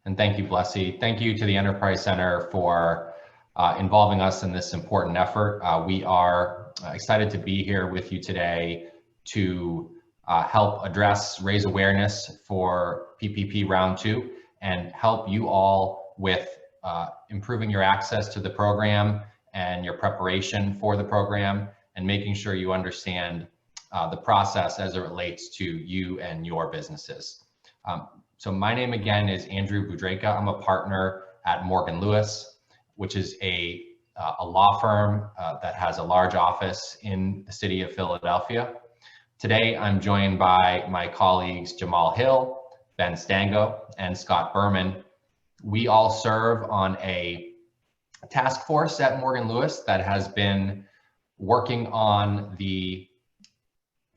And thank you, Blessy. Thank you to the Enterprise Center for involving us in this important effort. We are excited to be here with you today to help raise awareness for PPP Round 2 and help you all with improving your access to the program and your preparation for the program and making sure you understand the process as it relates to you and your businesses. So my name again is Andrew Budraka. I'm a partner at Morgan Lewis, which is a law firm that has a large office in the city of Philadelphia. Today, I'm joined by my colleagues Jamal Hill, Ben Stango, and Scott Berman. We all serve on a task force at Morgan Lewis that has been working on the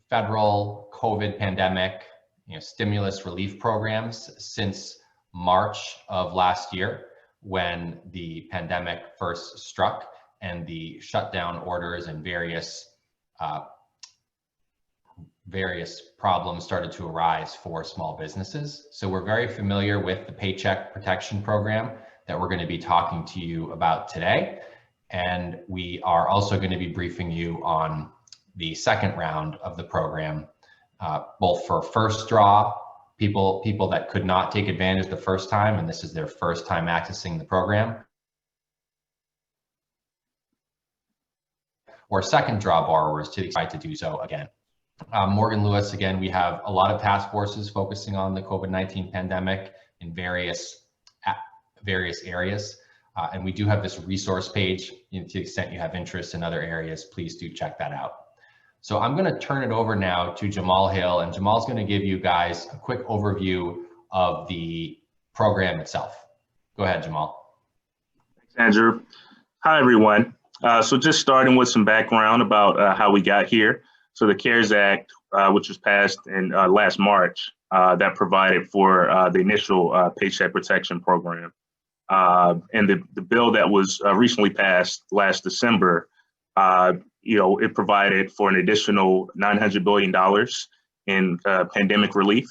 federal COVID pandemic stimulus relief programs since March of last year, when the pandemic first struck and the shutdown orders and various problems started to arise for small businesses. So we're very familiar with the Paycheck protection program that we're going to be talking to you about today. And we are also going to be briefing you on the second round of the program, both for first draw, people that could not take advantage the first time, and this is their first time accessing the program, or second draw borrowers to decide to do so again. Morgan Lewis, again, we have a lot of task forces focusing on the COVID-19 pandemic in various areas. And we do have this resource page. To the extent you have interest in other areas, please do check that out. So I'm going to turn it over now to Jamal Hill, and Jamal's going to give you guys a quick overview of the program itself. Go ahead, Jamal. Thanks, Andrew. Hi, everyone. So just starting with some background about how we got here. So the CARES Act, which was passed in last March, that provided for the initial Paycheck Protection Program. And the bill that was recently passed last December, it provided for an additional $900 billion in pandemic relief,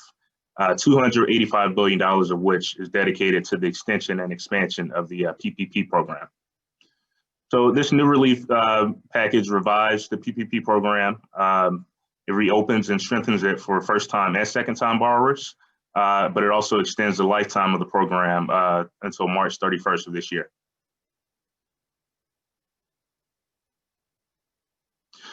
$285 billion of which is dedicated to the extension and expansion of the PPP program. So this new relief package revives the PPP program. It reopens and strengthens it for first-time and second-time borrowers, but it also extends the lifetime of the program until March 31st of this year.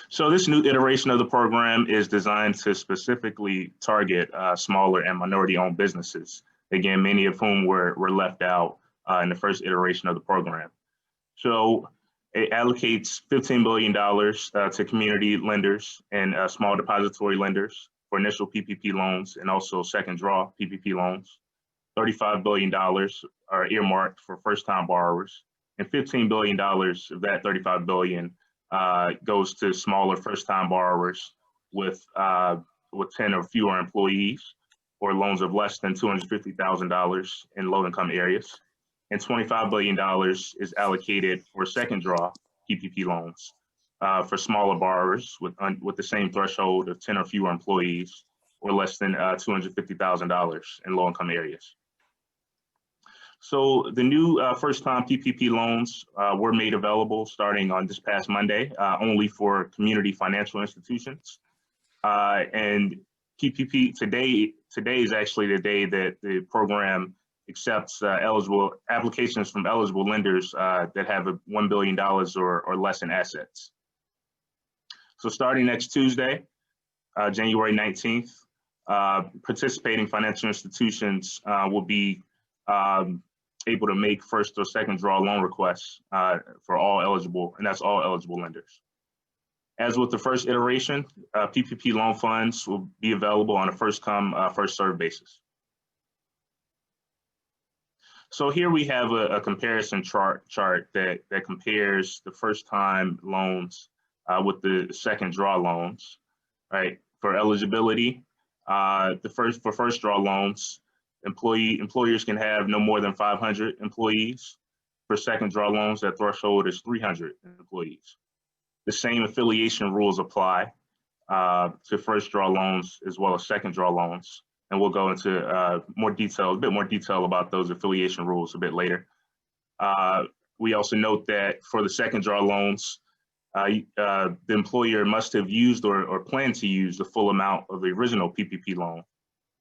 So this new iteration of the program is designed to specifically target smaller and minority-owned businesses, again, many of whom were left out in the first iteration of the program. So it allocates $15 billion to community lenders and small depository lenders for initial PPP loans and also second draw PPP loans. $35 billion are earmarked for first-time borrowers, and $15 billion of that $35 billion goes to smaller first-time borrowers with 10 or fewer employees, or loans of less than $250,000 in low-income areas. And $25 billion is allocated for second draw PPP loans for smaller borrowers with the same threshold of 10 or fewer employees, or less than $250,000 in low-income areas. So the new first-time PPP loans were made available starting on this past Monday, only for community financial institutions. And PPP today is actually the day that the program accepts eligible applications from eligible lenders that have $1 billion or less in assets. So starting next Tuesday, January 19th, participating financial institutions will be able to make first or second draw loan requests for all eligible, and that's all eligible lenders. As with the first iteration, PPP loan funds will be available on a first come, first served basis. So here we have a comparison chart that compares the first time loans with the second draw loans, right? For eligibility, for first draw loans, employers can have no more than 500 employees. For second draw loans, that threshold is 300 employees. The same affiliation rules apply to first draw loans as well as second draw loans. and we'll go into a bit more detail about those affiliation rules a bit later. We also note that for the second draw loans, the employer must have used or planned to use the full amount of the original PPP loan.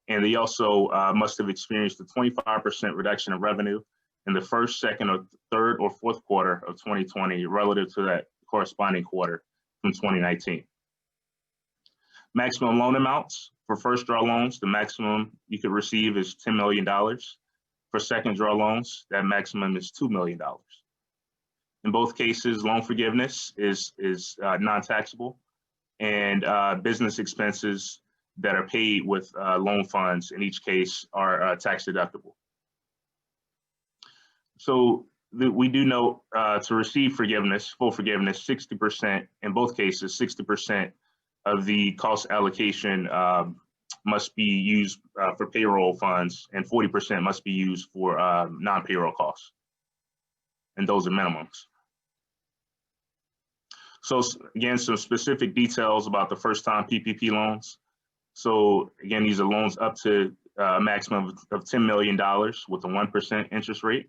And they also must have experienced a 25% reduction in revenue in the first, second, or third, or fourth quarter of 2020 relative to that corresponding quarter from 2019. Maximum loan amounts for first draw loans, the maximum you could receive is $10 million. For second draw loans, that maximum is $2 million. In both cases, loan forgiveness is non-taxable, and business expenses that are paid with loan funds in each case are tax deductible. So we do note to receive forgiveness, full forgiveness, 60%, in both cases, 60% of the cost allocation must be used for payroll funds, and 40% must be used for non-payroll costs. And those are minimums. So again, some specific details about the first-time PPP loans. So again, these are loans up to a maximum of $10 million with a 1% interest rate.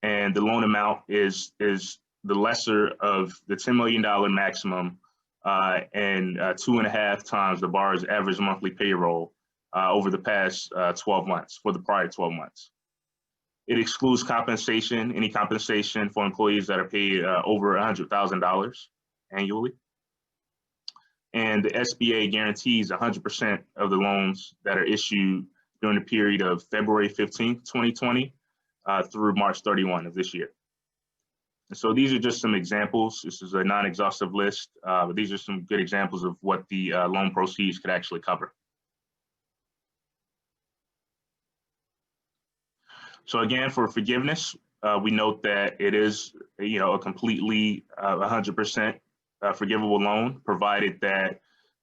And the loan amount is the lesser of the $10 million maximum and 2.5 times the borrower's average monthly payroll over the past 12 months, for the prior 12 months. It excludes compensation, any compensation for employees that are paid over $100,000 annually. And the SBA guarantees 100% of the loans that are issued during the period of February 15, 2020 through March 31 of this year. And so these are just some examples. This is a non-exhaustive list, but these are some good examples of what the loan proceeds could actually cover. So again, for forgiveness, we note that it is, a completely 100% forgivable loan, provided that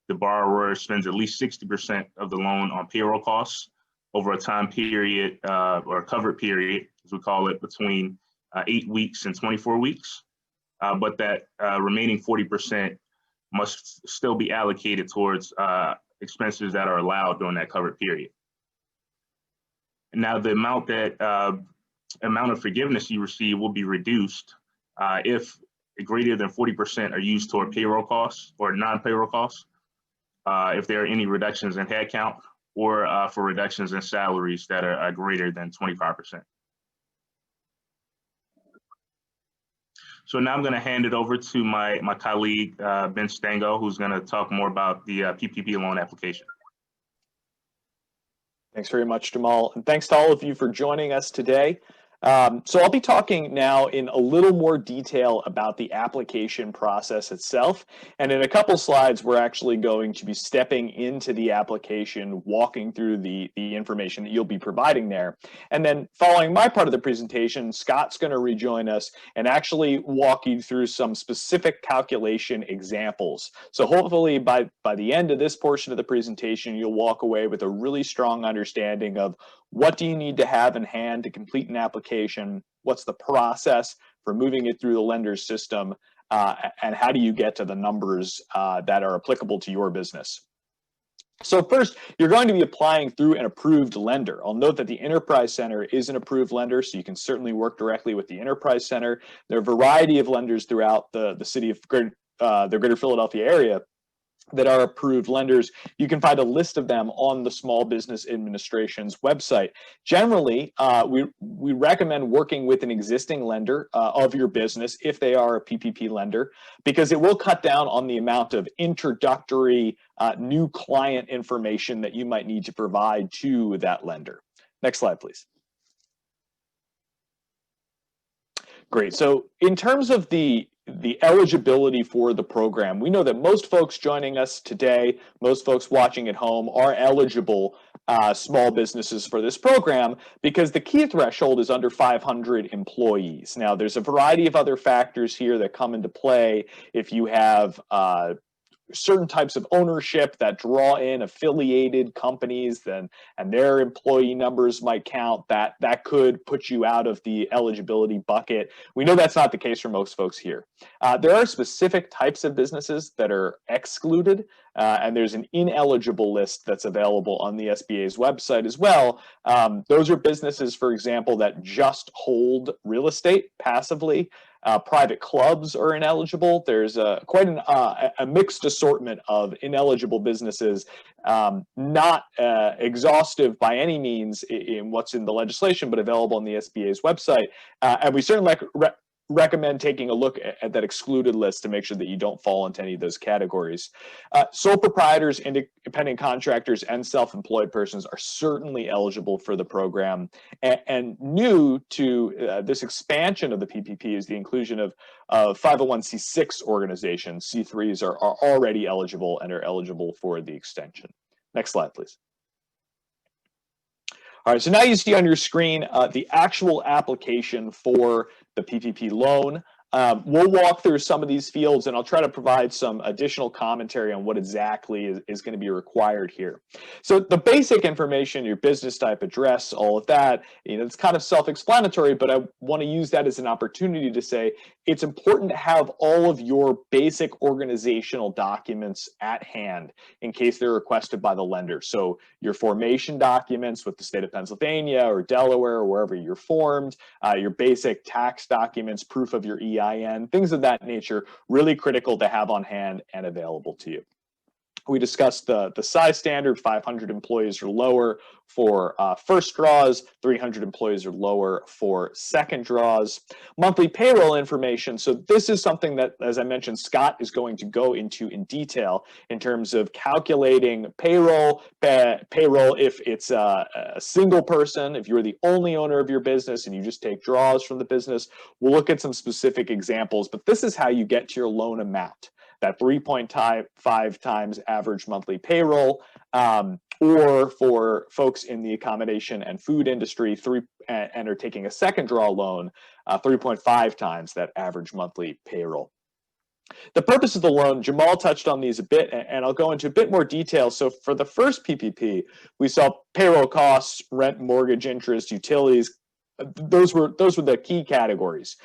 the borrower spends at least 60% of the loan on payroll costs over a time period or a covered period, as we call it, between 8 weeks and 24 weeks. But that remaining 40% must still be allocated towards expenses that are allowed during that covered period. Now, the amount of forgiveness you receive will be reduced if greater than 40% are used toward payroll costs or non-payroll costs, if there are any reductions in headcount, or for reductions in salaries that are greater than 25%. So now I'm going to hand it over to my colleague, Ben Stango, who's going to talk more about the PPP loan application. Thanks very much, Jamal. And thanks to all of you for joining us today. So I'll be talking now in a little more detail about the application process itself. And in a couple slides, we're actually going to be stepping into the application, walking through the information that you'll be providing there. And then following my part of the presentation, Scott's going to rejoin us and actually walk you through some specific calculation examples. So hopefully by the end of this portion of the presentation, you'll walk away with a really strong understanding of what do you need to have in hand to complete an application, what's the process for moving it through the lender's system, and how do you get to the numbers that are applicable to your business. So first, you're going to be applying through an approved lender. I'll note that the Enterprise Center is an approved lender, so you can certainly work directly with the Enterprise Center. There are a variety of lenders throughout the city of the greater Philadelphia area that are approved lenders. You can find a list of them on the Small Business Administration's website. Generally, we recommend working with an existing lender of your business if they are a PPP lender, because it will cut down on the amount of introductory new client information that you might need to provide to that lender. Next slide, please. Great. So in terms of the eligibility for the program, we know that most folks joining us today, most folks watching at home, are eligible small businesses for this program because the key threshold is under 500 employees. Now, there's a variety of other factors here that come into play if you have certain types of ownership that draw in affiliated companies, and their employee numbers might count, that could put you out of the eligibility bucket. We know that's not the case for most folks here. There are specific types of businesses that are excluded, and there's an ineligible list that's available on the SBA's website as well. Those are businesses, for example, that just hold real estate passively. Private clubs are ineligible. There's quite a mixed assortment of ineligible businesses, not exhaustive by any means in what's in the legislation, but available on the SBA's website. And we certainly recommend taking a look at that excluded list to make sure that you don't fall into any of those categories. Sole proprietors, independent contractors, and self-employed persons are certainly eligible for the program. And new to this expansion of the PPP is the inclusion of 501c6 organizations. C3s are already eligible and are eligible for the extension. Next slide, please. All right, so now you see on your screen the actual application for the PPP loan. We'll walk through some of these fields, and I'll try to provide some additional commentary on what exactly is going to be required here. So the basic information, your business type, address, all of that, it's kind of self-explanatory, but I want to use that as an opportunity to say it's important to have all of your basic organizational documents at hand in case they're requested by the lender. So your formation documents with the state of Pennsylvania or Delaware or wherever you're formed, your basic tax documents, proof of your EIN, things of that nature, really critical to have on hand and available to you. We discussed the size standard, 500 employees or lower for first draws, 300 employees or lower for second draws. Monthly payroll information. So this is something that, as I mentioned, Scott is going to go into in detail in terms of calculating payroll if it's a single person, if you're the only owner of your business and you just take draws from the business. We'll look at some specific examples, but this is how you get to your loan amount. That 3.5 times average monthly payroll, or for folks in the accommodation and food industry and are taking a second draw loan, 3.5 times that average monthly payroll. The purpose of the loan, Jamal touched on these a bit, and I'll go into a bit more detail. So for the first PPP, we saw payroll costs, rent, mortgage, interest, utilities. Those were the key categories.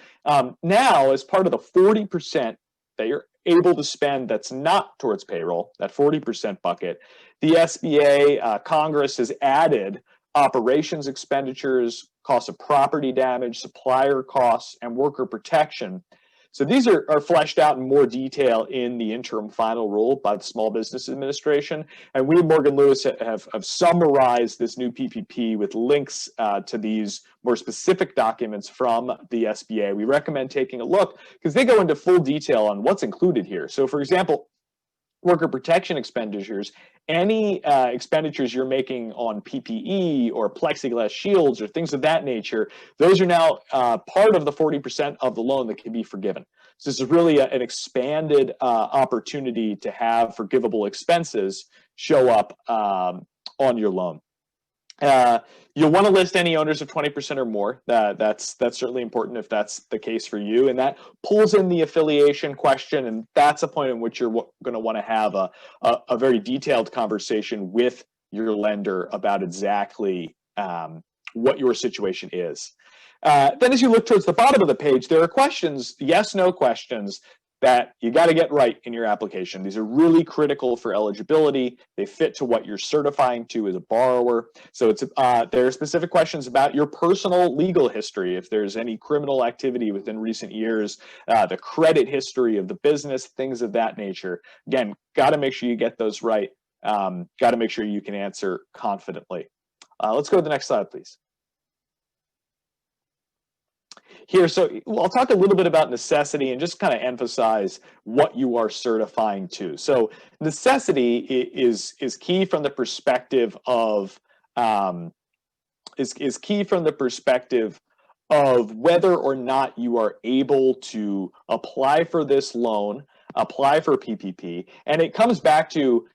Now, as part of the 40% that you're able to spend that's not towards payroll, that 40% bucket, the SBA, Congress has added operations expenditures, cost of property damage, supplier costs, and worker protection. So these are fleshed out in more detail in the interim final rule by the Small Business Administration. And we at Morgan Lewis have summarized this new PPP with links to these more specific documents from the SBA. We recommend taking a look because they go into full detail on what's included here. So for example, worker protection expenditures, any expenditures you're making on PPE or plexiglass shields or things of that nature, those are now part of the 40% of the loan that can be forgiven. So this is really an expanded opportunity to have forgivable expenses show up on your loan. You'll want to list any owners of 20% or more. That's certainly important if that's the case for you. And that pulls in the affiliation question. And that's a point in which you're going to want to have a very detailed conversation with your lender about exactly what your situation is. Then as you look towards the bottom of the page, there are questions, yes, no questions, that you got to get right in your application. These are really critical for eligibility. They fit to what you're certifying to as a borrower. So there are specific questions about your personal legal history, if there's any criminal activity within recent years, the credit history of the business, things of that nature. Again, got to make sure you get those right. Got to make sure you can answer confidently. Let's go to the next slide, please. Here, so I'll talk a little bit about necessity and just kind of emphasize what you are certifying to. So necessity is key from the perspective of whether or not you are able to apply for this loan, apply for PPP, and it comes back to,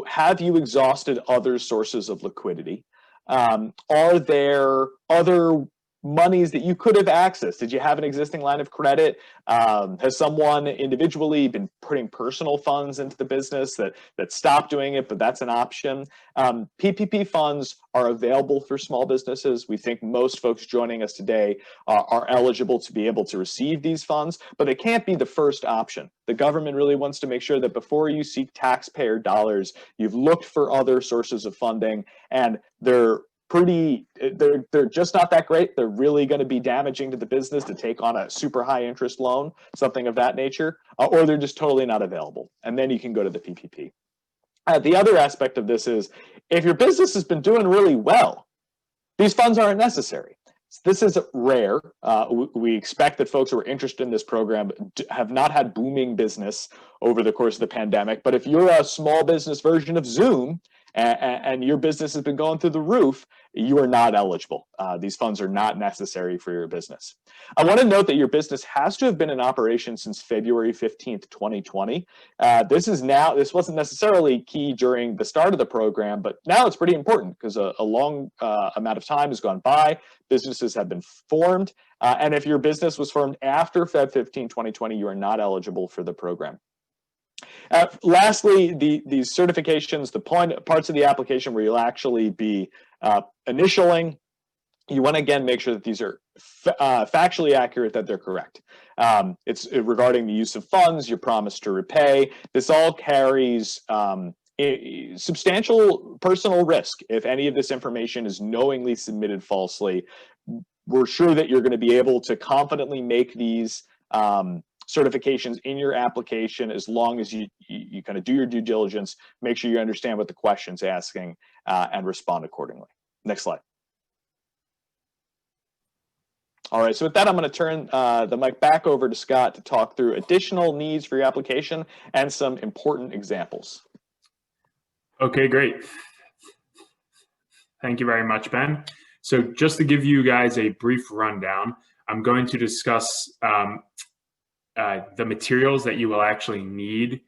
have you exhausted other sources of liquidity? Are there other monies that you could have accessed? Did you have an existing line of credit? Has someone individually been putting personal funds into the business that stopped doing it, but that's an option? PPP funds are available for small businesses. We think most folks joining us today are eligible to be able to receive these funds, but it can't be the first option. The government really wants to make sure that before you seek taxpayer dollars, you've looked for other sources of funding, and they're just not that great. They're really going to be damaging to the business to take on a super high interest loan, something of that nature, or they're just totally not available. And then you can go to the PPP. The other aspect of this is, if your business has been doing really well, these funds aren't necessary. This is rare. We expect that folks who are interested in this program have not had booming business over the course of the pandemic. But if you're a small business version of Zoom and your business has been going through the roof, you are not eligible. These funds are not necessary for your business. I want to note that your business has to have been in operation since February 15th, 2020. This wasn't necessarily key during the start of the program, but now it's pretty important because a long amount of time has gone by. Businesses have been formed. And if your business was formed after Feb 15, 2020, you are not eligible for the program. Lastly, these certifications, the parts of the application where you'll actually be initialing, you want to again make sure that these are factually accurate, that they're correct. It's regarding the use of funds, your promise to repay. This all carries substantial personal risk. If any of this information is knowingly submitted falsely, we're sure that you're going to be able to confidently make these certifications in your application as long as you kind of do your due diligence, make sure you understand what the question's asking, and respond accordingly. Next slide. All right, so with that, I'm going to turn the mic back over to Scott to talk through additional needs for your application and some important examples. Okay, great. Thank you very much, Ben. So just to give you guys a brief rundown, I'm going to discuss the materials that you will actually need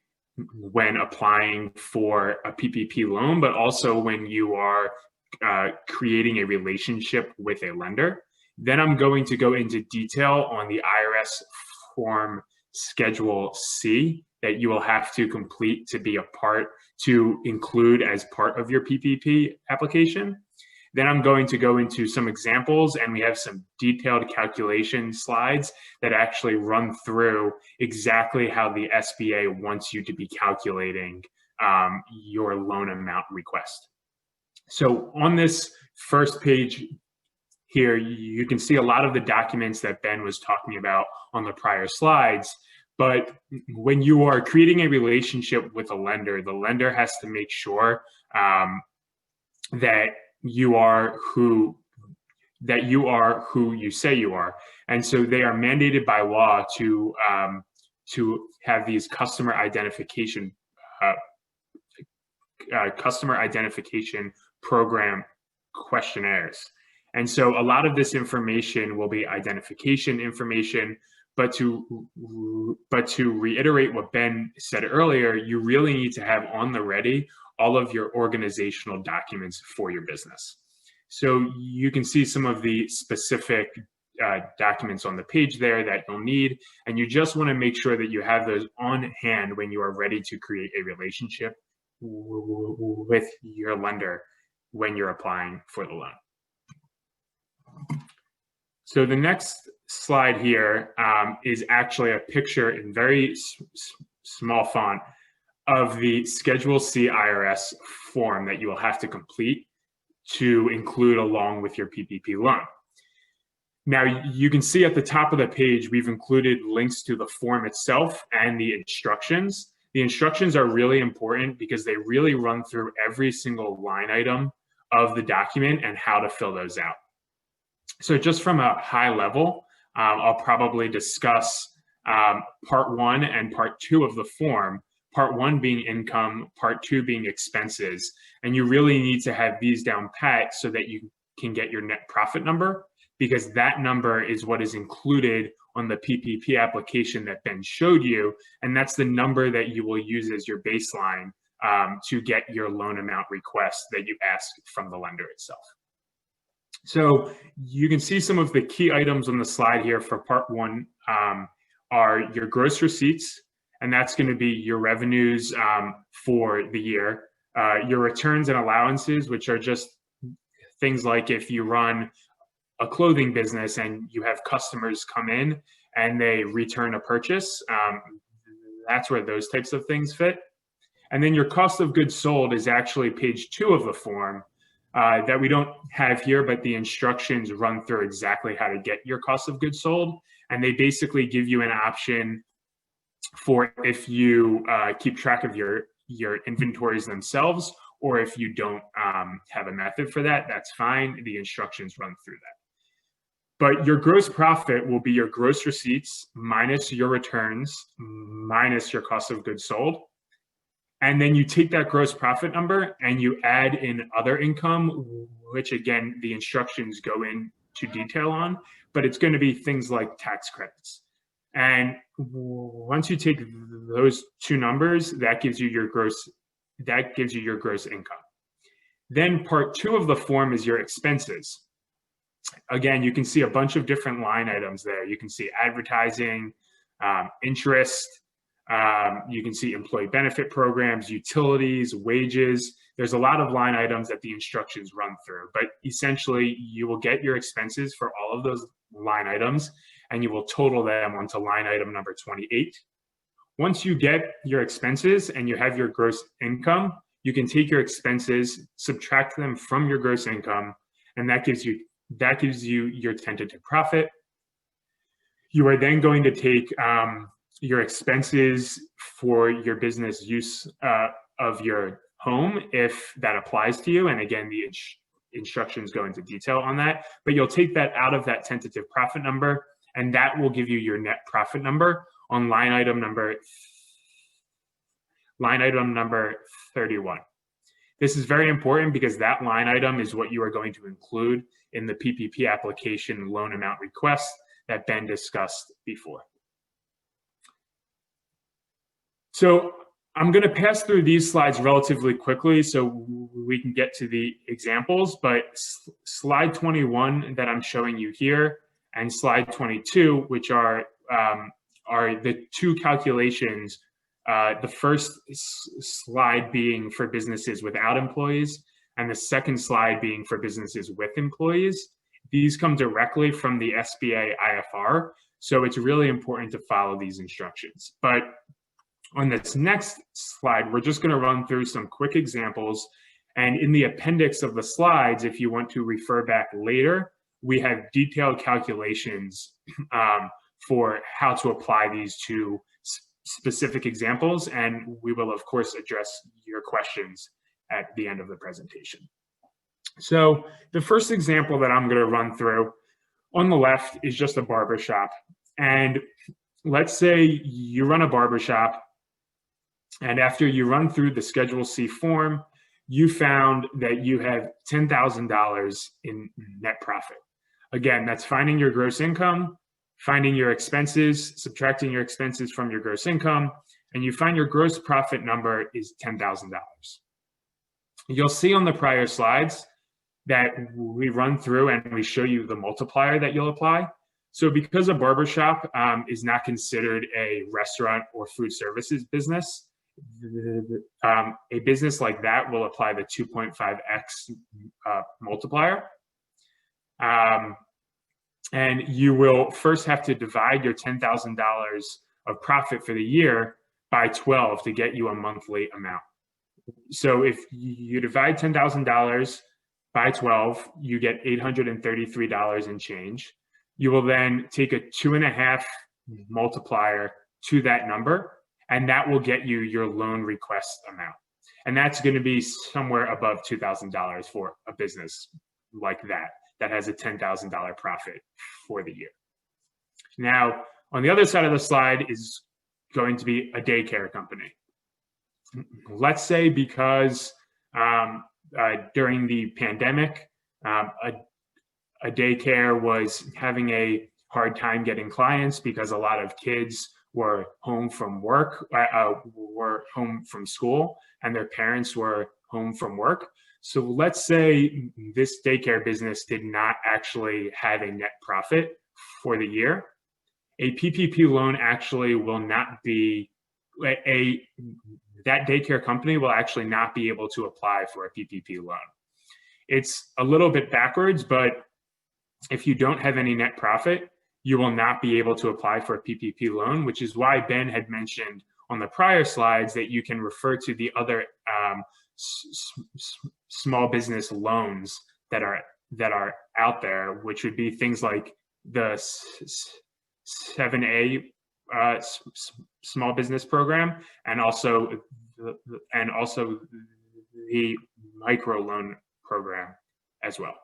when applying for a PPP loan, but also when you are creating a relationship with a lender. Then I'm going to go into detail on the IRS form Schedule C that you will have to complete to include as part of your PPP application. Then I'm going to go into some examples, and we have some detailed calculation slides that actually run through exactly how the SBA wants you to be calculating your loan amount request. So on this first page here, you can see a lot of the documents that Ben was talking about on the prior slides. But when you are creating a relationship with a lender, the lender has to make sure that you are who you say you are. And so they are mandated by law to have these customer identification program questionnaires. And so a lot of this information will be identification information, but to reiterate what Ben said earlier, you really need to have on the ready all of your organizational documents for your business. So you can see some of the specific documents on the page there that you'll need, and you just want to make sure that you have those on hand when you are ready to create a relationship with your lender when you're applying for the loan. So the next slide here is actually a picture in very small font of the Schedule C IRS form that you will have to complete to include along with your PPP loan. Now, you can see at the top of the page, we've included links to the form itself and the instructions. The instructions are really important because they really run through every single line item of the document and how to fill those out. So just from a high level, I'll probably discuss part 1 and part 2 of the form. Part 1 being income, part 2 being expenses. And you really need to have these down pat so that you can get your net profit number, because that number is what is included on the PPP application that Ben showed you. And that's the number that you will use as your baseline to get your loan amount request that you ask from the lender itself. So you can see some of the key items on the slide here for part one are your gross receipts, and that's going to be your revenues for the year. Your returns and allowances, which are just things like if you run a clothing business and you have customers come in and they return a purchase, that's where those types of things fit. And then your cost of goods sold is actually page 2 of the form that we don't have here, but the instructions run through exactly how to get your cost of goods sold. And they basically give you an option for if you keep track of your inventories themselves, or if you don't have a method for that, that's fine. The instructions run through that. But your gross profit will be your gross receipts minus your returns minus your cost of goods sold. And then you take that gross profit number and you add in other income, which again, the instructions go into detail on, but it's going to be things like tax credits. And once you take those two numbers, that gives you your gross income. Then part 2 of the form is your expenses. Again, you can see a bunch of different line items there. You can see advertising, interest, you can see employee benefit programs, utilities, wages. There's a lot of line items that the instructions run through, but essentially you will get your expenses for all of those line items and you will total them onto line item number 28. Once you get your expenses and you have your gross income, you can take your expenses, subtract them from your gross income, and that gives you your tentative profit. You are then going to take your expenses for your business use of your home, if that applies to you. And again, the instructions go into detail on that, but you'll take that out of that tentative profit number, and that will give you your net profit number on line item number 31. This is very important because that line item is what you are going to include in the PPP application loan amount request that Ben discussed before. So I'm going to pass through these slides relatively quickly so we can get to the examples, but slide 21 that I'm showing you here and slide 22, which are the two calculations, the first slide being for businesses without employees and the second slide being for businesses with employees. These come directly from the SBA IFR, so it's really important to follow these instructions. But on this next slide, we're just going to run through some quick examples. And in the appendix of the slides, if you want to refer back later, we have detailed calculations for how to apply these to specific examples. And we will, of course, address your questions at the end of the presentation. So the first example that I'm going to run through on the left is just a barbershop. And let's say you run a barbershop, and after you run through the Schedule C form, you found that you have $10,000 in net profit. Again, that's finding your gross income, finding your expenses, subtracting your expenses from your gross income, and you find your gross profit number is $10,000. You'll see on the prior slides that we run through and we show you the multiplier that you'll apply. So because a barbershop is not considered a restaurant or food services business, a business like that will apply the 2.5x multiplier. And you will first have to divide your $10,000 of profit for the year by 12 to get you a monthly amount. So if you divide $10,000 by 12, you get $833 and change. You will then take a 2.5 multiplier to that number, and that will get you your loan request amount. And that's going to be somewhere above $2,000 for a business like that has a $10,000 profit for the year. Now, on the other side of the slide is going to be a daycare company. Let's say because during the pandemic, a daycare was having a hard time getting clients because a lot of kids were home from work, were home from school, and their parents were home from work. So let's say this daycare business did not actually have a net profit for the year. A PPP loan actually will not be that daycare company will actually not be able to apply for a PPP loan. It's a little bit backwards, but if you don't have any net profit, you will not be able to apply for a PPP loan, which is why Ben had mentioned on the prior slides that you can refer to the other small business loans that are out there, which would be things like the 7A small business program, and also the micro loan program as well.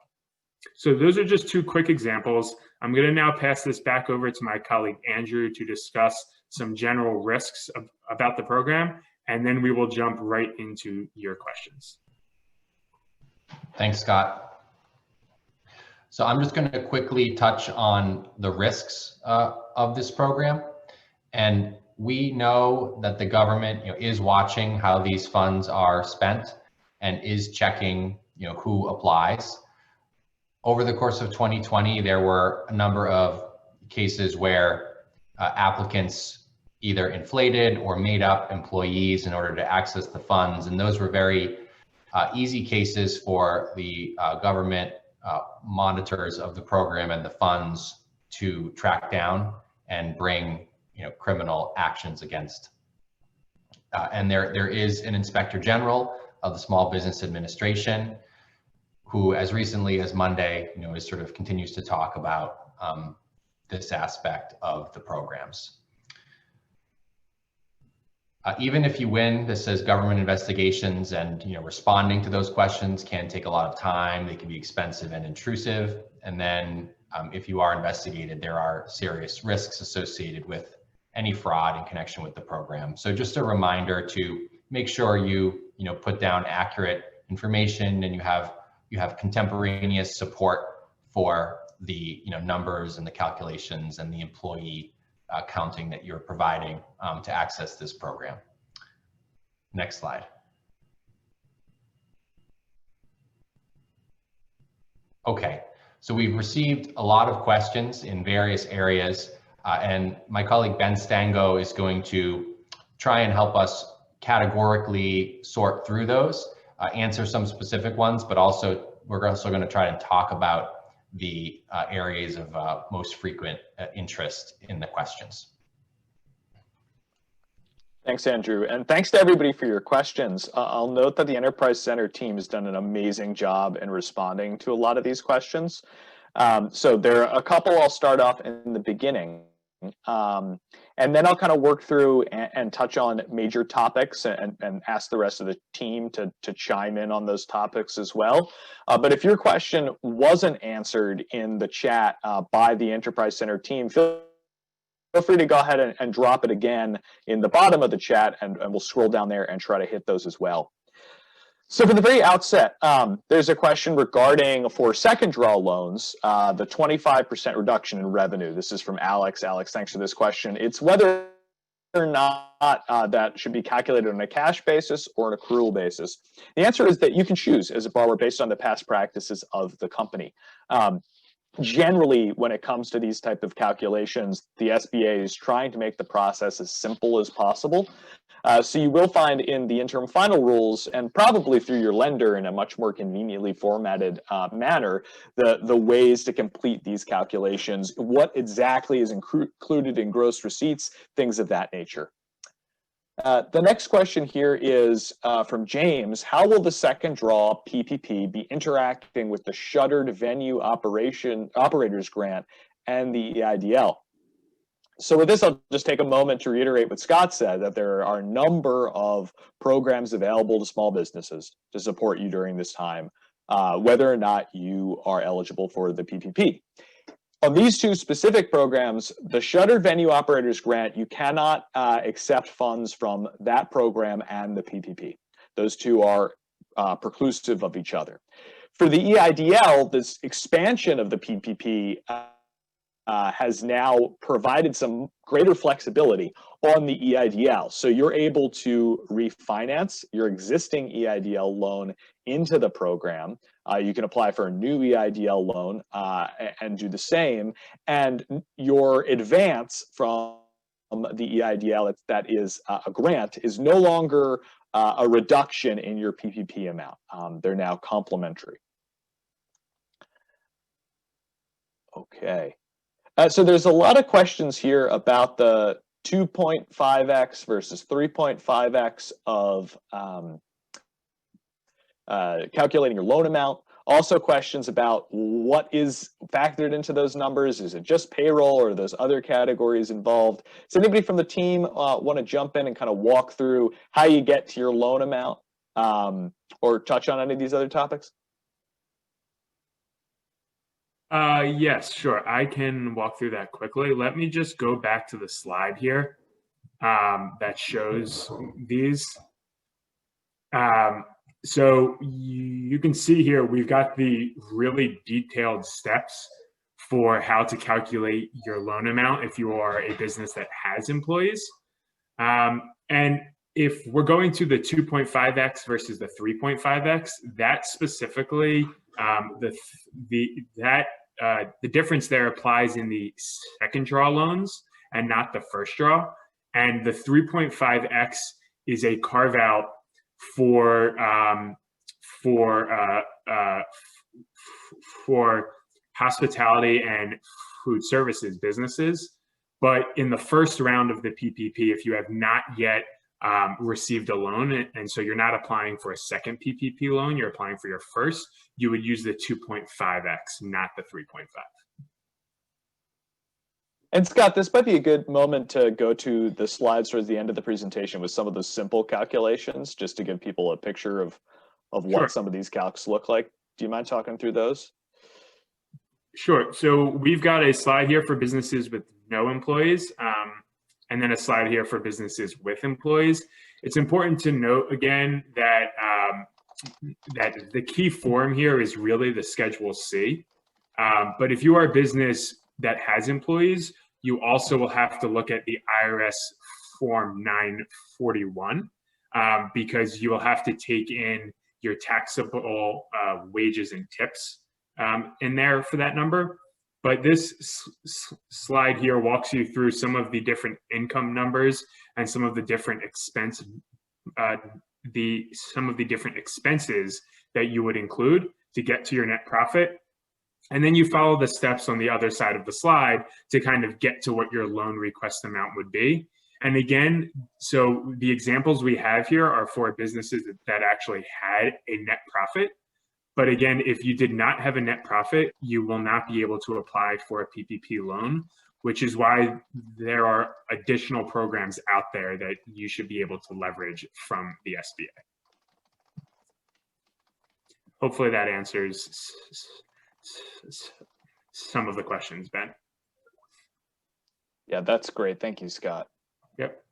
So those are just two quick examples. I'm going to now pass this back over to my colleague Andrew to discuss some general risks about the program, and then we will jump right into your questions. Thanks, Scott. So I'm just going to quickly touch on the risks of this program. And we know that the government is watching how these funds are spent and is checking who applies. Over the course of 2020, there were a number of cases where applicants either inflated or made up employees in order to access the funds. And those were very easy cases for the government monitors of the program and the funds to track down and bring criminal actions against. And there is an Inspector General of the Small Business Administration who, as recently as Monday, is sort of continues to talk about this aspect of the programs. Even if you win, this says government investigations, and responding to those questions can take a lot of time. They can be expensive and intrusive. And then if you are investigated, there are serious risks associated with any fraud in connection with the program. So just a reminder to make sure you put down accurate information and you have contemporaneous support for the numbers and the calculations and the employee counting that you're providing to access this program. Next slide. Okay, so we've received a lot of questions in various areas, and my colleague Ben Stango is going to try and help us categorically sort through those, answer some specific ones, but we're also going to try and talk about the areas of most frequent interest in the questions. Thanks, Andrew, and thanks to everybody for your questions. I'll note that the Enterprise Center team has done an amazing job in responding to a lot of these questions. So there are a couple I'll start off in the beginning. And then I'll kind of work through and touch on major topics and ask the rest of the team to chime in on those topics as well. But if your question wasn't answered in the chat by the Enterprise Center team, feel free to go ahead and drop it again in the bottom of the chat, and we'll scroll down there and try to hit those as well. So for the very outset, there's a question regarding for second draw loans, the 25% reduction in revenue. This is from Alex. Alex, thanks for this question. It's whether or not that should be calculated on a cash basis or an accrual basis. The answer is that you can choose as a borrower based on the past practices of the company. Generally, when it comes to these type of calculations, the SBA is trying to make the process as simple as possible. So you will find in the interim final rules, and probably through your lender in a much more conveniently formatted manner, the ways to complete these calculations, what exactly is included in gross receipts, things of that nature. The next question here is from James. How will the second draw PPP be interacting with the shuttered venue operators grant and the EIDL? So with this, I'll just take a moment to reiterate what Scott said, that there are a number of programs available to small businesses to support you during this time, whether or not you are eligible for the PPP. On these two specific programs, the Shuttered Venue Operators Grant, you cannot accept funds from that program and the PPP. Those two are preclusive of each other. For the EIDL, this expansion of the PPP has now provided some greater flexibility on the EIDL. So you're able to refinance your existing EIDL loan into the program. You can apply for a new EIDL loan and do the same. And your advance from the EIDL that is a grant is no longer a reduction in your PPP amount. They're now complementary. Okay. So there's a lot of questions here about the 2.5x versus 3.5x of calculating your loan amount. Also questions about what is factored into those numbers. Is it just payroll or are those other categories involved? Does anybody from the team want to jump in and kind of walk through how you get to your loan amount or touch on any of these other topics? Yes, sure. I can walk through that quickly. Let me just go back to the slide here that shows these. So you can see here, we've got the really detailed steps for how to calculate your loan amount if you are a business that has employees. And if we're going to the 2.5x versus the 3.5x, that specifically, the difference there applies in the second draw loans and not the first draw. And the 3.5x is a carve out for hospitality and food services businesses. But in the first round of the PPP, if you have not yet received a loan, and so you're not applying for a second PPP loan, you're applying for your first, you would use the 2.5x, not the 3.5. And Scott, this might be a good moment to go to the slides towards the end of the presentation with some of those simple calculations, just to give people a picture of what Sure. some of these calcs look like. Do you mind talking through those? Sure. So we've got a slide here for businesses with no employees, and then a slide here for businesses with employees. It's important to note again that that the key form here is really the Schedule C. But if you are a business that has employees, you also will have to look at the IRS Form 941 because you will have to take in your taxable wages and tips in there for that number. But this slide here walks you through some of the different income numbers and some of the different expenses that you would include to get to your net profit. And then you follow the steps on the other side of the slide to kind of get to what your loan request amount would be. And again, so the examples we have here are for businesses that actually had a net profit. But again, if you did not have a net profit, you will not be able to apply for a PPP loan, which is why there are additional programs out there that you should be able to leverage from the SBA. Hopefully that answers some of the questions, Ben. Yeah, that's great. Thank you, Scott. Yep.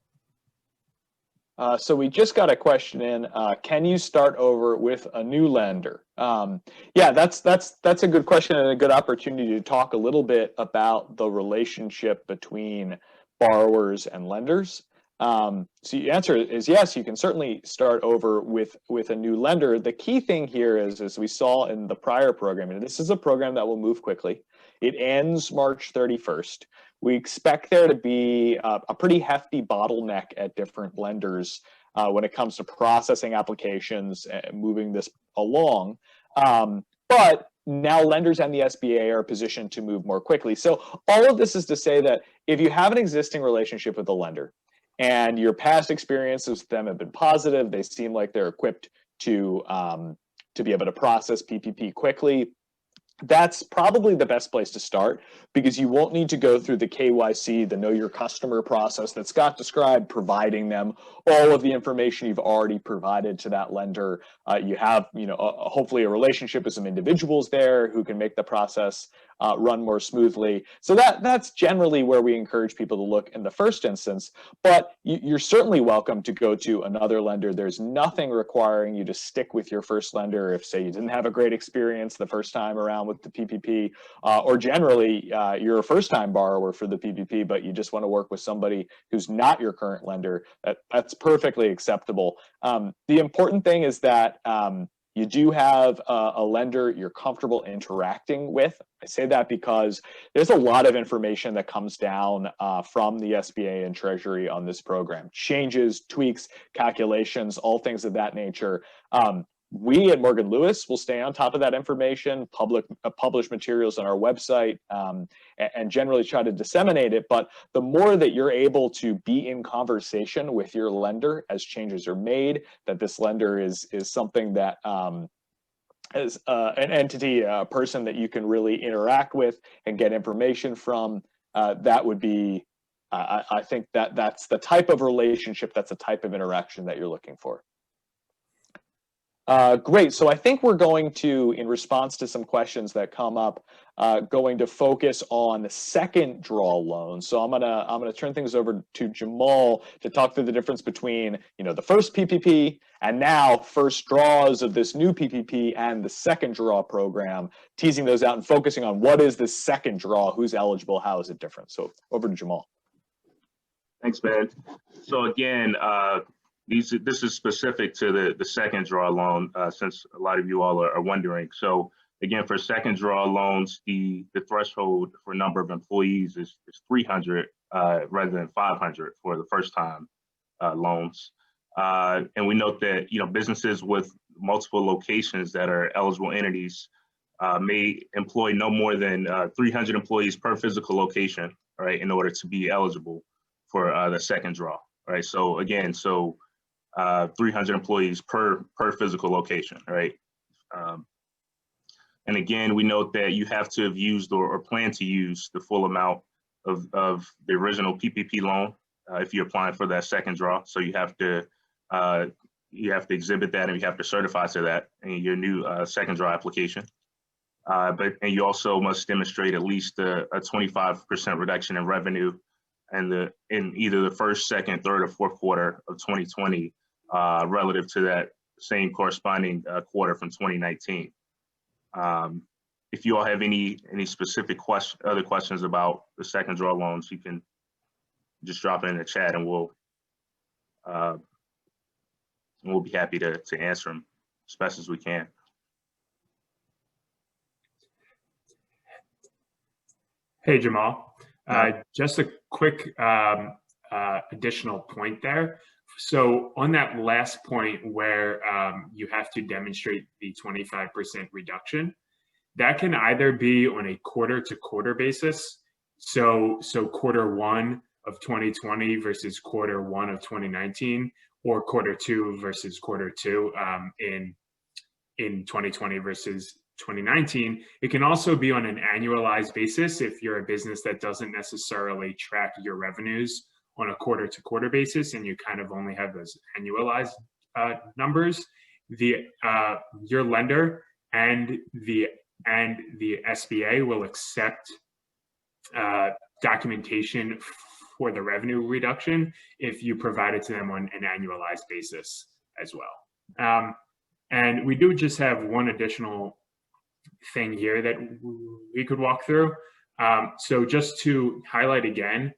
So we just got a question in. Can you start over with a new lender? Yeah, that's a good question and a good opportunity to talk a little bit about the relationship between borrowers and lenders. So the answer is yes, you can certainly start over with a new lender. The key thing here is, as we saw in the prior program, and this is a program that will move quickly. It ends March 31st. We expect there to be a pretty hefty bottleneck at different lenders when it comes to processing applications and moving this along. But now lenders and the SBA are positioned to move more quickly. So all of this is to say that if you have an existing relationship with a lender and your past experiences with them have been positive, they seem like they're equipped to be able to process PPP quickly, that's probably the best place to start, because you won't need to go through the KYC, the Know Your Customer process that Scott described, providing them all of the information you've already provided to that lender. You have, hopefully a relationship with some individuals there who can make the process run more smoothly. So that's generally where we encourage people to look in the first instance, but you're certainly welcome to go to another lender. There's nothing requiring you to stick with your first lender if, say, you didn't have a great experience the first time around with the PPP, or generally you're a first-time borrower for the PPP, but you just want to work with somebody who's not your current lender. That's perfectly acceptable. The important thing is that you do have a lender you're comfortable interacting with. I say that because there's a lot of information that comes down from the SBA and Treasury on this program. Changes, tweaks, calculations, all things of that nature. We at Morgan Lewis will stay on top of that information, publish materials on our website, and generally try to disseminate it. But the more that you're able to be in conversation with your lender as changes are made, that this lender is something that as an entity, a person that you can really interact with and get information from, that would be, I think that's the type of relationship, that's the type of interaction that you're looking for. Great. So I think we're going to, in response to some questions that come up, going to focus on the second draw loan. So I'm gonna turn things over to Jamal to talk through the difference between, the first PPP and now first draws of this new PPP and the second draw program, teasing those out and focusing on what is the second draw, who's eligible, how is it different. So over to Jamal. Thanks, Ben. So again, this is specific to the second draw loan, since a lot of you all are wondering. So again, for second draw loans, the threshold for number of employees is 300 rather than 500 for the first time loans. And we note that businesses with multiple locations that are eligible entities may employ no more than 300 employees per physical location, right, in order to be eligible for the second draw, right? So again, 300 employees per physical location, right? And again, we note that you have to have used or plan to use the full amount of the original PPP loan if you're applying for that second draw. So you have to exhibit that, and you have to certify to that in your new second draw application. And you also must demonstrate at least a 25% reduction in revenue in either the first, second, third, or fourth quarter of 2020. Relative to that same corresponding quarter from 2019. If you all have any specific other questions about the second draw loans, you can just drop it in the chat, and we'll be happy to answer them as best as we can. Hey, Jamal. Just a quick additional point there. So on that last point where you have to demonstrate the 25% reduction, that can either be on a quarter-to-quarter basis. So quarter one of 2020 versus quarter one of 2019, or quarter two versus quarter two in 2020 versus 2019. It can also be on an annualized basis if you're a business that doesn't necessarily track your revenues on a quarter-to-quarter basis, and you kind of only have those annualized numbers. Your lender and the SBA will accept documentation for the revenue reduction if you provide it to them on an annualized basis as well. And we do just have one additional thing here that we could walk through. So just to highlight again,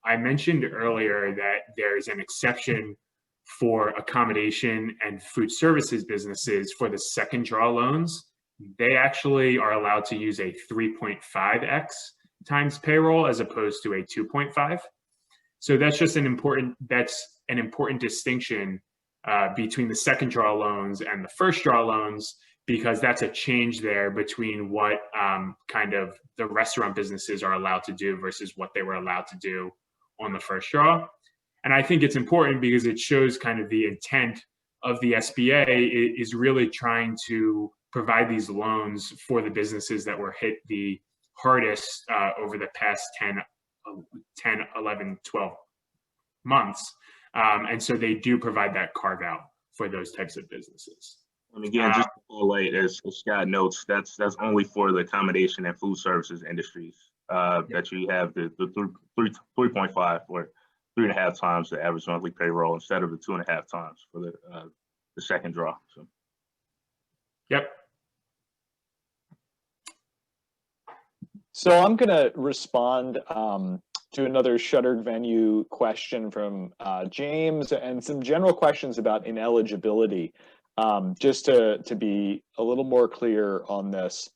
I mentioned earlier that there's an exception for accommodation and food services businesses for the second draw loans. They actually are allowed to use a 3.5x times payroll as opposed to a 2.5. So that's just an important distinction between the second draw loans and the first draw loans, because that's a change there between what kind of the restaurant businesses are allowed to do versus what they were allowed to do on the first draw. And I think it's important because it shows kind of the intent of the SBA is really trying to provide these loans for the businesses that were hit the hardest over the past 10, 11, 12 months. And so they do provide that carve out for those types of businesses. And again, just to highlight, as Scott notes, that's only for the accommodation and food services industries that you have the 3.5 or 3.5 times the average monthly payroll instead of the 2.5 times for the second draw. So. Yep. So I'm going to respond to another shuttered venue question from James and some general questions about ineligibility. just to be a little more clear on this.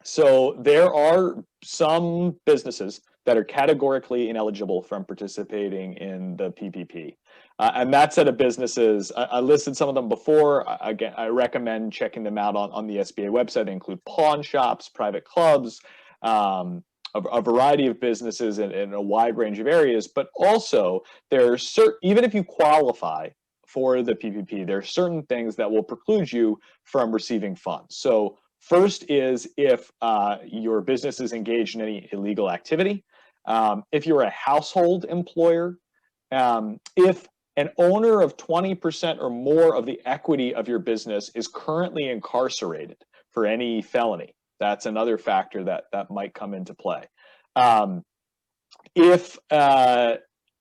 So there are some businesses that are categorically ineligible from participating in the PPP. And that set of businesses, I listed some of them before. Again, I recommend checking them out on the SBA website. They include pawn shops, private clubs, a variety of businesses in a wide range of areas. But also, there are even if you qualify for the PPP, there are certain things that will preclude you from receiving funds. So first is if your business is engaged in any illegal activity, if you're a household employer, if an owner of 20% or more of the equity of your business is currently incarcerated for any felony. That's another factor that might come into play. If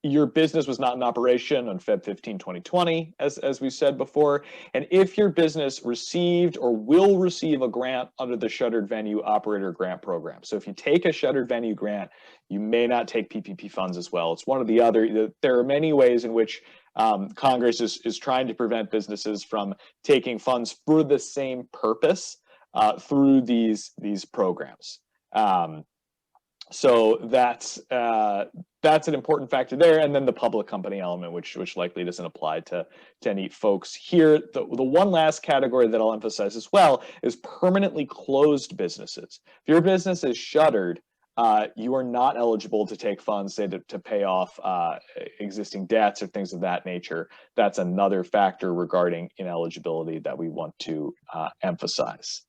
your business was not in operation on Feb 15, 2020, as we said before, and if your business received or will receive a grant under the Shuttered Venue Operator Grant Program. So if you take a Shuttered Venue grant, you may not take PPP funds as well. It's one of the other, there are many ways in which Congress is trying to prevent businesses from taking funds for the same purpose through these programs. So that's an important factor there, and then the public company element, which likely doesn't apply to any folks here. The one last category that I'll emphasize as well is permanently closed businesses. If your business is shuttered, you are not eligible to take funds, say, to pay off existing debts or things of that nature. That's another factor regarding ineligibility that we want to emphasize.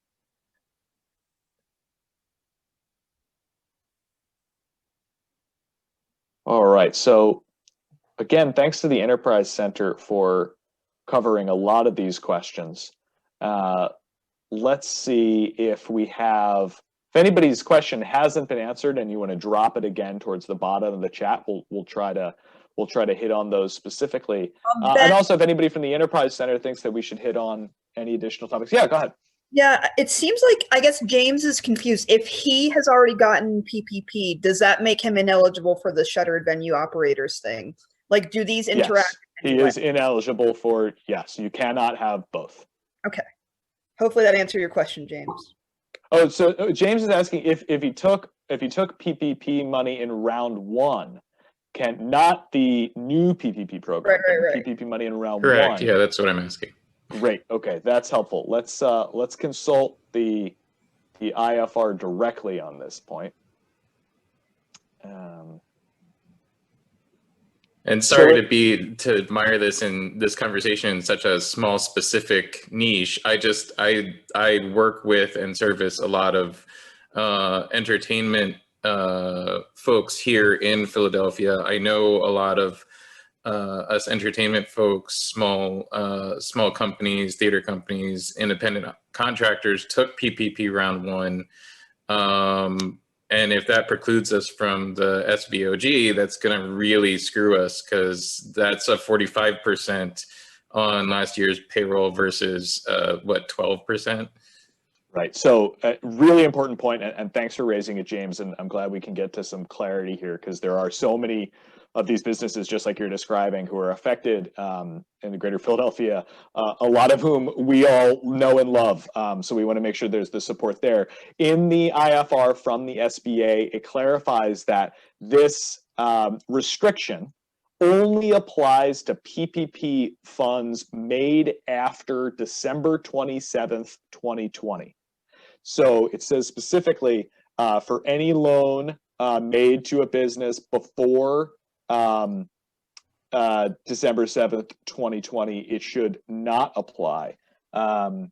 All right, so again, thanks to the Enterprise Center for covering a lot of these questions. Let's see if anybody's question hasn't been answered and you want to drop it again towards the bottom of the chat, we'll try to hit on those specifically. And also, if anybody from the Enterprise Center thinks that we should hit on any additional topics, yeah, go ahead. Yeah, it seems like, I guess James is confused. If he has already gotten PPP, does that make him ineligible for the Shuttered Venue Operators thing? Like, do these interact? Yes, he is ineligible for, yes, you cannot have both. Okay. Hopefully that answered your question, James. Oh, so James is asking if he took PPP money in round one, not the new PPP program, right. PPP money in round Correct. one. Yeah, that's what I'm asking. Great. Okay, that's helpful. Let's consult the IFR directly on this point. And sorry to admire this in this conversation in such a small specific niche. I work with and service a lot of entertainment folks here in Philadelphia. I know a lot of us entertainment folks, small companies, theater companies, independent contractors took PPP round one. And if that precludes us from the SVOG, that's going to really screw us, because that's a 45% on last year's payroll versus 12%? Right. So really important point, and thanks for raising it, James. And I'm glad we can get to some clarity here, because there are so many of these businesses, just like you're describing, who are affected in the greater Philadelphia, a lot of whom we all know and love. So we want to make sure there's the support there. In the IFR from the SBA, it clarifies that this restriction only applies to PPP funds made after December 27th, 2020. So it says specifically for any loan made to a business before December 7th, 2020, it should not apply. All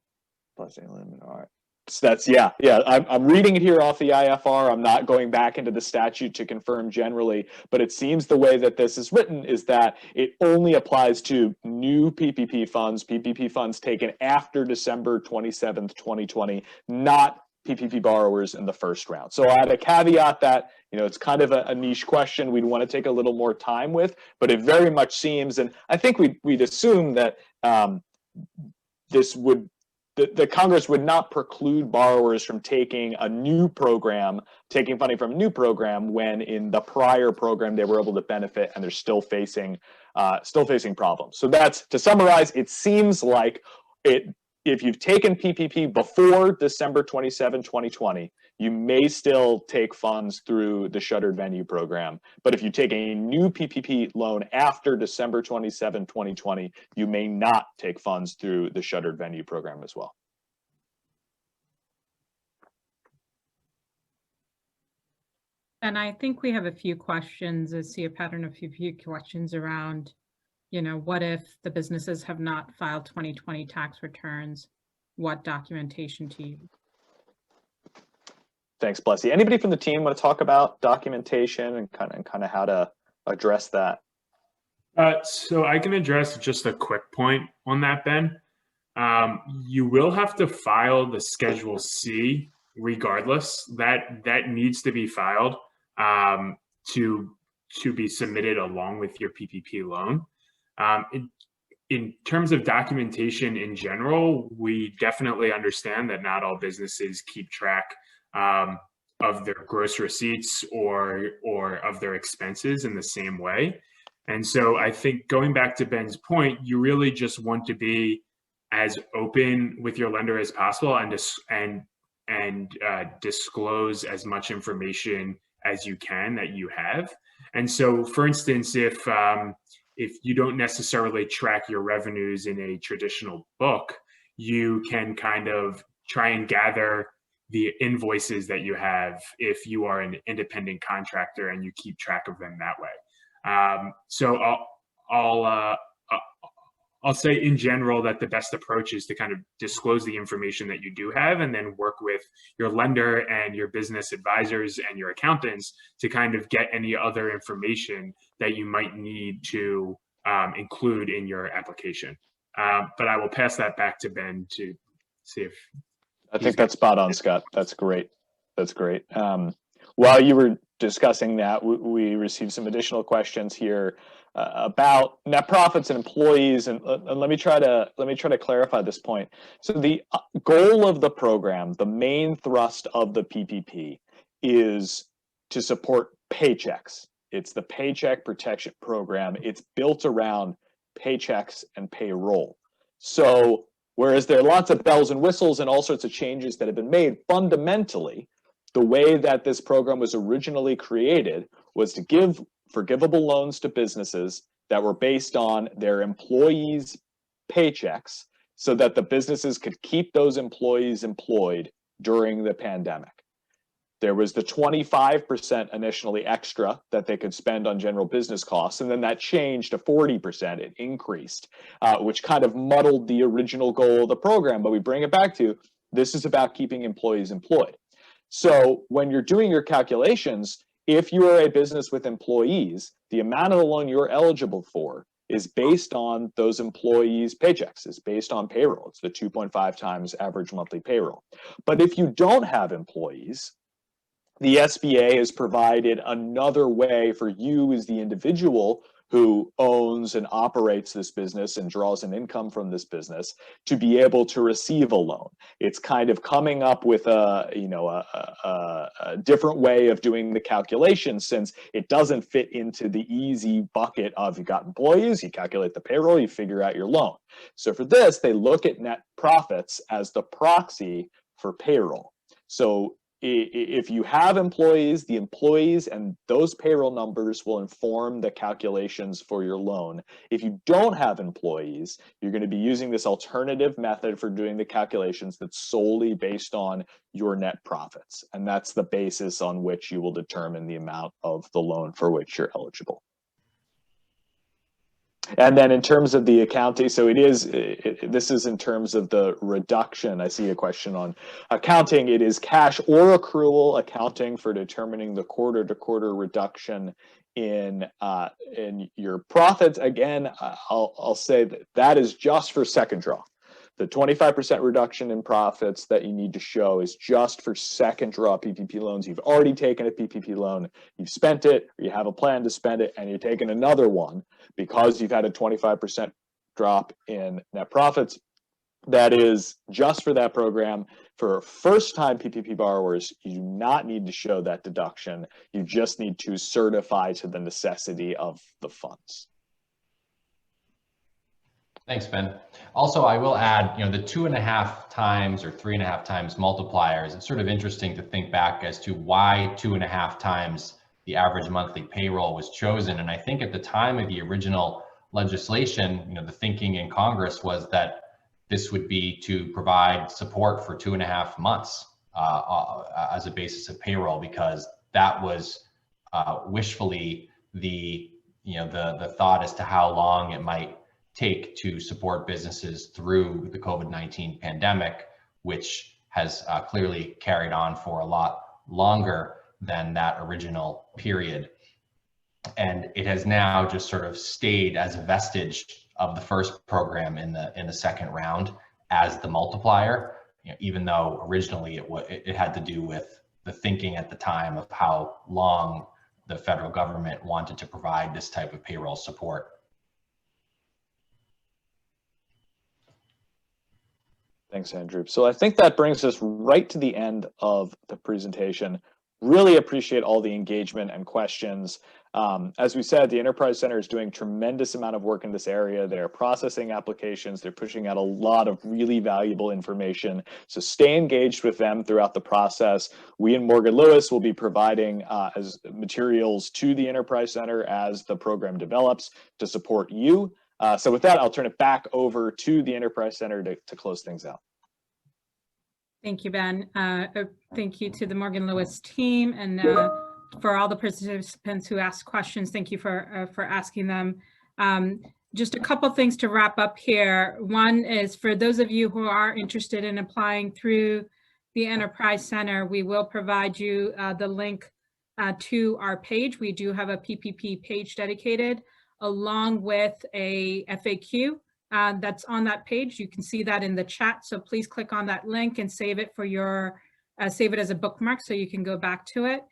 right. So that's, yeah. I'm reading it here off the IFR. I'm not going back into the statute to confirm generally, but it seems the way that this is written is that it only applies to new PPP funds taken after December 27th, 2020, not PPP borrowers in the first round. So I had a caveat that, it's kind of a niche question we'd want to take a little more time with, but it very much seems, and I think we'd assume that this would the Congress would not preclude borrowers from taking funding from a new program when in the prior program they were able to benefit and they're still facing problems. So that's, to summarize, it seems like if you've taken PPP before December 27, 2020, you may still take funds through the shuttered venue program. But if you take a new PPP loan after December 27, 2020, you may not take funds through the shuttered venue program as well. And I think we have a few questions. I see a pattern of a few questions around, what if the businesses have not filed 2020 tax returns? What documentation to use? Thanks, Blessy. Anybody from the team want to talk about documentation and kind of how to address that? So I can address just a quick point on that, Ben. You will have to file the Schedule C regardless. That needs to be filed to be submitted along with your PPP loan. In terms of documentation in general, we definitely understand that not all businesses keep track of their gross receipts or of their expenses in the same way. And so I think, going back to Ben's point, you really just want to be as open with your lender as possible and disclose as much information as you can that you have. And so, for instance, if you don't necessarily track your revenues in a traditional book, you can kind of try and gather the invoices that you have if you are an independent contractor and you keep track of them that way. So I'll say in general that the best approach is to kind of disclose the information that you do have, and then work with your lender and your business advisors and your accountants to kind of get any other information that you might need to include in your application. But I will pass that back to Ben to see if. I think that's spot on, Scott. That's great. That's great. While you were discussing that, we received some additional questions here about net profits and employees, and let me try to clarify this point. So the goal of the program, the main thrust of the PPP, is to support paychecks. It's the Paycheck Protection Program. It's built around paychecks and payroll. So whereas there are lots of bells and whistles and all sorts of changes that have been made, fundamentally, the way that this program was originally created was to give forgivable loans to businesses that were based on their employees' paychecks so that the businesses could keep those employees employed during the pandemic. There was the 25% initially extra that they could spend on general business costs, and then that changed to 40%. It increased, which kind of muddled the original goal of the program. But we bring it back to, this is about keeping employees employed. So when you're doing your calculations, if you are a business with employees, the amount of the loan you're eligible for is based on those employees' paychecks, is based on payroll. It's the 2.5 times average monthly payroll. But if you don't have employees, the SBA has provided another way for you as the individual who owns and operates this business and draws an income from this business to be able to receive a loan. It's kind of coming up with a different way of doing the calculation, since it doesn't fit into the easy bucket of, you got employees, you calculate the payroll, you figure out your loan. So for this, they look at net profits as the proxy for payroll. So if you have employees, the employees and those payroll numbers will inform the calculations for your loan. If you don't have employees, you're going to be using this alternative method for doing the calculations that's solely based on your net profits. And that's the basis on which you will determine the amount of the loan for which you're eligible. And then in terms of the accounting, so this is in terms of the reduction. I see a question on accounting. It is cash or accrual accounting for determining the quarter-to-quarter reduction in your profits. Again, I'll say that is just for second draw. The 25% reduction in profits that you need to show is just for second draw PPP loans. You've already taken a PPP loan, you've spent it, or you have a plan to spend it, and you're taking another one because you've had a 25% drop in net profits. that is just for that program. For first-time PPP borrowers, you do not need to show that deduction. You just need to certify to the necessity of the funds. Thanks, Ben. Also, I will add, the 2.5 times or 3.5 times multipliers. It's sort of interesting to think back as to why 2.5 times the average monthly payroll was chosen. And I think at the time of the original legislation, the thinking in Congress was that this would be to provide support for 2.5 months as a basis of payroll, because that was wishfully the thought as to how long it might take to support businesses through the COVID-19 pandemic, which has clearly carried on for a lot longer than that original period. And it has now just sort of stayed as a vestige of the first program in the second round as the multiplier, even though originally it had to do with the thinking at the time of how long the federal government wanted to provide this type of payroll support. Thanks, Andrew. So I think that brings us right to the end of the presentation. Really appreciate all the engagement and questions. As we said, the Enterprise Center is doing a tremendous amount of work in this area. They're processing applications. They're pushing out a lot of really valuable information. So stay engaged with them throughout the process. We in Morgan Lewis will be providing as materials to the Enterprise Center as the program develops to support you. So with that, I'll turn it back over to the Enterprise Center to close things out. Thank you, Ben. Thank you to the Morgan Lewis team, and for all the participants who asked questions. Thank you for asking them. Just a couple things to wrap up here. One is for those of you who are interested in applying through the Enterprise Center, we will provide you the link to our page. We do have a PPP page dedicated, along with a FAQ that's on that page. You can see that in the chat. So please click on that link and save it for your, save it as a bookmark so you can go back to it.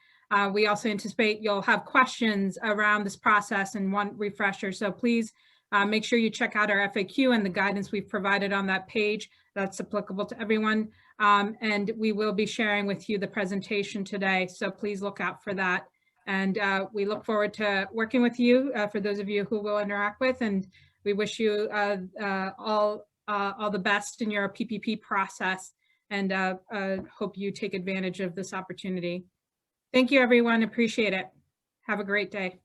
We also anticipate you'll have questions around this process and one refresher. So please make sure you check out our FAQ and the guidance we've provided on that page. That's applicable to everyone. And we will be sharing with you the presentation today. So please look out for that. And we look forward to working with you for those of you who will interact with, and we wish you all the best in your PPP process, and hope you take advantage of this opportunity. Thank you, everyone. Appreciate it. Have a great day.